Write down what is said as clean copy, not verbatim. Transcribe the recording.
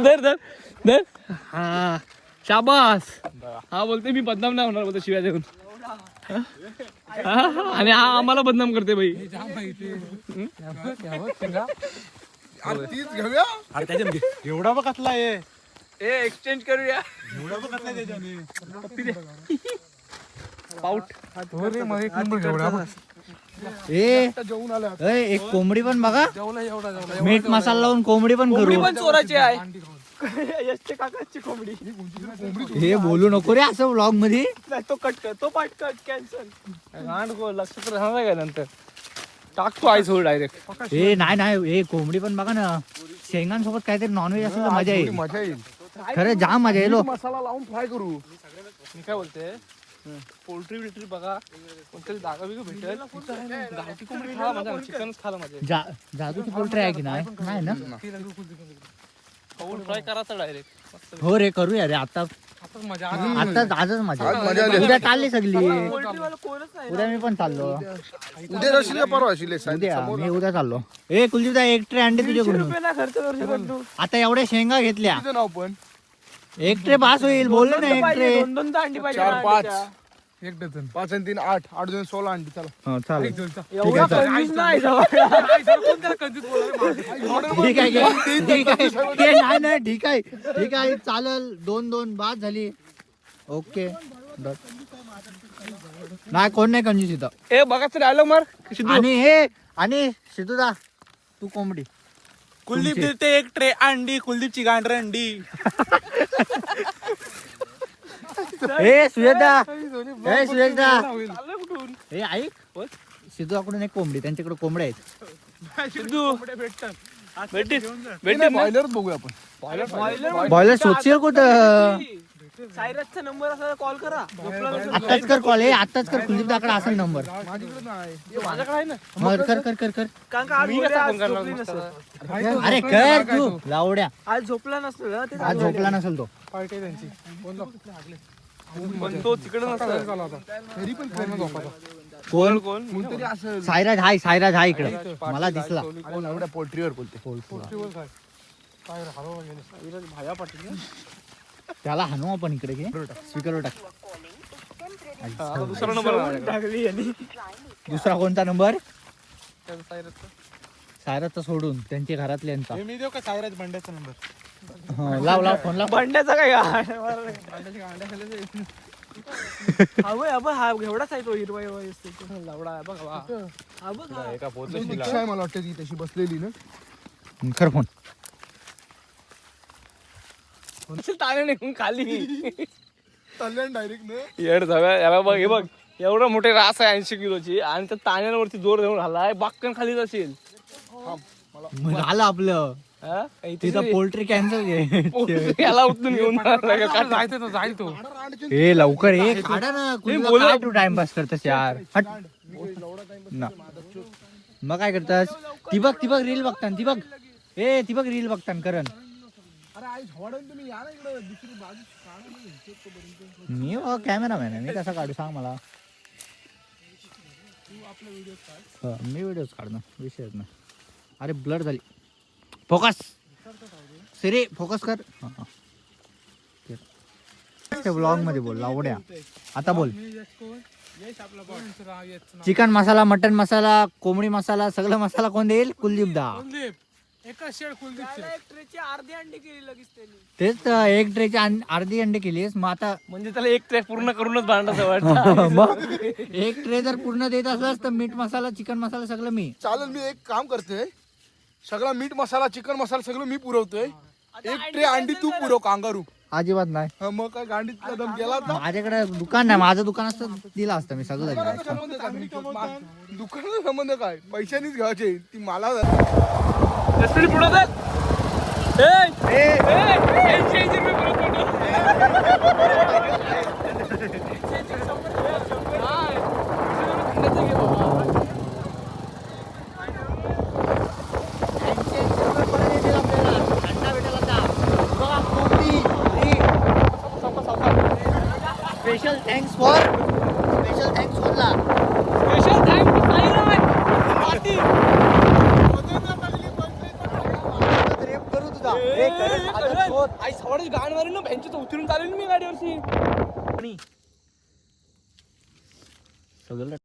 धर हा शाबास. हा बोलते मी बदनाम नाही होणार बोलतो शिव्या देऊन. आणि हा आम्हाला बदनाम करते बाई. एवढा बघ कसला आहे. एक्सचेंज करूया. एवढा बघ कसला त्याच्याने. पाऊट एक कोंबडी पण बघा. मीठ मसाला लावून कोंबडी पण करू. पण चोराची आहे. काकाची कोंबडी. हे बोलू नको रे असं व्लॉग मध्ये. तो कट कर. तो पार्ट कट कॅन्सल. लक्षात राहणार का नंतर टाकतो आईस हो डायरेक्ट. हे नाही हे कोंबडी पण बघा ना. शेंगांसोबत काहीतरी नॉनव्हेज असेल तर मजा येईल. मजा येईल. खरं जाम मजा येईल. मसाला लावून फ्राय करू. मी काय बोलते पोल्ट्री बिल्ट्री बघा कोणतरी जागा बिगा भेटेल. गावठी कोंबडी खाला मजा. चिकनच खाला मजा. जादूची पोल्ट्री आहे की नाही ना. खाऊन फ्राय करायचा डायरेक्ट. हो रे करूया रे. आता आजच मजा. उद्या चालली सगळी. उद्या मी पण चाललो. उद्या जाशील का परवा उद्या मी उद्या चाललो. ए कुलदीप एक ट्रे अंडे तुझ्याकडून. आता एवढ्या शेंगा घेतल्या. नाव पण एक ट्रे पास होईल. बोललो ना एक ट्रे. 2 अंडी पाहिजे. 4 5 1 डझन 5 आणि 3 8 8 2 16 अंडी. चला चालेल. एवढा कंजूस नाही. ठीक आहे नाही ठीक आहे चालेल. 2 बाद झाली. ओके नाही कोण नाही कंजूस इथं. ए बघा तर डायलॉग मार. आणि सिद्धूदा तू कोंबडी. कुलदीप देते एक ट्रे अंडी. कुलदीपची गांढरंडी. ए सुयशदा कुठून हे ऐक सिद्धूकडून एक कोंबडी. त्यांच्याकडे कोंबड्या आहेत. बॉयलर बघूया आपण. बॉयलर शोधशील कुठं. सायरसचा नंबर असा कॉल करा. आत्ताच कर कॉल. आत्ताच कर. कुलदीपदाकडे असेल नंबर. माझ्याकडे आहे ना. मग कर कारण का अरे कर तू लावड्या. आज झोपला नसतो. आज झोपला नसेल तो. पण तो तिकडे नसतो. कोण सायराज हाय इकडे. मला दिसला. पोल्ट्रीवर बोलते. त्याला हाणू आपण इकडे घे. स्पीकरवर टाक. दुसरा नंबर टाकली. दुसरा कोणता नंबर. सायराजचा सोडून त्यांच्या घरातल्यांचा. मी देऊ का सायराज बंड्याचा नंबर. लाव फोन लाव. बंड्याचा काय हा एवढाच आहे तो. हिरवा लावडा बघा. रिक्षा आहे मला वाटतं ती तशी बसलेली ना. खर फोन ताने निघून खाली डायरेक्ट ना. येड जाव्या. याला बघ हे बघ एवढं मोठे रास आहे 80 किलोची. आणि त्या ताण्यांवरती जोर देऊन राहिलाय. बाक्कन खालीच असेल. झालं आपलं. तिथं पोल्ट्री कॅन्सल घे. याला उठून घेऊन जाईल तो. ए लवकर ये काढा ना. तू टाइमपास करतस यार. मग काय करतास. ती बघ रील बघतान. ती बघ रील बघतान करण. मी कॅमेरामॅन आहे. मी कसा काढू सांग मला. मी व्हिडिओज काढणार विषयच नाही. अरे ब्लर झाली. फोकस सिरी फोकस कर. ब्लॉग मध्ये बोल लावड्या. आता बोल. चिकन मसाला, मटन मसाला, कोंबडी मसाला, सगळं मसाला कोण देईल. कुलदीप दा. अर्धी अंडी केली लगेच त्यांनी. तेच एक ट्रेची अर्धी अंडी केलीस. मग आता म्हणजे त्याला एक ट्रे पूर्ण करूनच भांडायचं वाटतं. मग एक ट्रे जर पूर्ण देत असलास तर मीठ मसाला, चिकन मसाला सगळं मी. चालेल. मी एक काम करतोय. सगळा मीठ मसाला, चिकन मसाला सगळं मी पुरवतोय. एक ट्रे अंडी तू पुरव. कांगारू अजिबात नाही. मग काय गांडीत कदम गेला. माझ्याकडे दुकान नाही. माझं दुकान असतं दिला असतं मी सगळं. दुकानाचा संबंध काय. पैशानीच घ्यायचे. ती मला स्पेशल थँक्स फॉर ला. स्पेशल आई सवारीची गाण मारी ना भ्यांची उतरून चालेल मी गाडीवरची सगळं